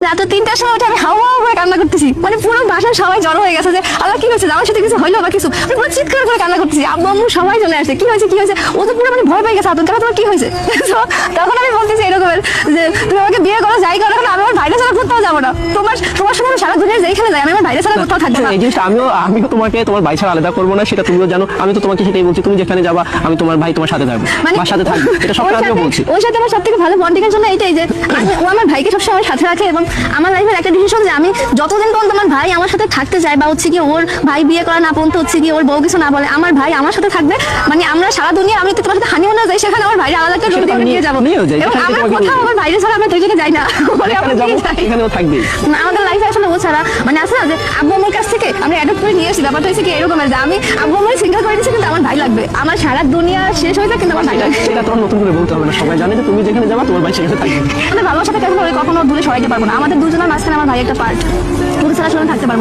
রাত 3টার সময় উঠে আমি হাওয়া করে কান্না করতেছি, মানে পুরো বাসার সবাই জড়ো হয়ে গেছে যে আল্লাহ কি হয়েছে, আমার সাথে কিছু হইলো বা কিছু, আমি পুরো চিৎকার করে কান্না করতেছি। আব্বু আম্মু সবাই চলে আসছে, কি হয়েছে কি হয়েছে, ও তো পুরো মানে ভয় পেয়ে গেছে, আতঙ্ক, তোমার কি হয়েছে? তো তখন আমি বলতেছি এরকমের যে তুমি আমাকে বিয়ে করো, যাই করো, এখন আমি আমার ভাইরা ছাড়া কোথাও যাবো না, তোমার তোমার সঙ্গে সারা দুনিয়ার যেখানে যাই আমি আমার ভাইরা ছাড়া কোথাও থাকবো না। এই জিনিসটা আমিও তোমাকে তোমার ভাই ছাড়া আলাদা করবো না, সেটা তুমিও জানো। আমি তো তোমাকে সেটাই বলছি, তুমি যেখানে যাবা আমি তোমার ভাই তোমার সাথে থাকবো, আমার সাথে থাকবে, এটা সব আমিও বলছি। ওর সাথে আমার সবথেকে ভালো বন্ডিংয়ের জন্য এইটাই যে ও আমার ভাইকে সবসময় সাথে রাখে, এবং আমার লাইফের একটা ডিসিশন যে আমি যতদিন পর্যন্ত আমার ভাই আমার সাথে থাকতে চাই, বা হচ্ছে কি ওর ভাই বিয়ে করা না পর্যন্ত হচ্ছে কি ওর বউ কিছু না বলে, আমার ভাই আমার সাথে থাকবে, মানে আমরা সারা দুনিয়া, আমি তোমার সাথে হানিমুনে যাই, সেখানে আমার ভাইরা আলাদা একটা রুম দিয়ে নিয়ে যাবো, এবং আমরা কোথাও আমার বাইরে ছাড়া আমরা দুজনে যাই না, এখানেও থাকবে। আমাদের লাইফে আসলে ও ছাড়া মানে আছে না যে আব্বু আম্মুর কাছ থেকে আমরা অ্যাডপ্ট করে নিয়ে আসি, ব্যাপারটা হচ্ছে কি এরকম যে আমি আব্বু আম্মুর সিঙ্গেল করে দিচ্ছি, কিন্তু আমার ভাই লাগবে, আমার সারা দুনিয়া শেষ হয়ে যায় কিন্তু আমার ভাই লাগবে। সেটা তোমার নতুন করে বলতে হবে না, সবাই জানে যে তুমি যেখানে যাবা তোমার ভাই সেখানে থাকবে। আমাদের ভালোবাসাটা কেন কখনো দূরে সরাইতে পারবো না, আমাদের দুজনের মাঝখানে আমার ভাই একটা পার্ট, দূরে ছাড়া থাকতে পারবো না।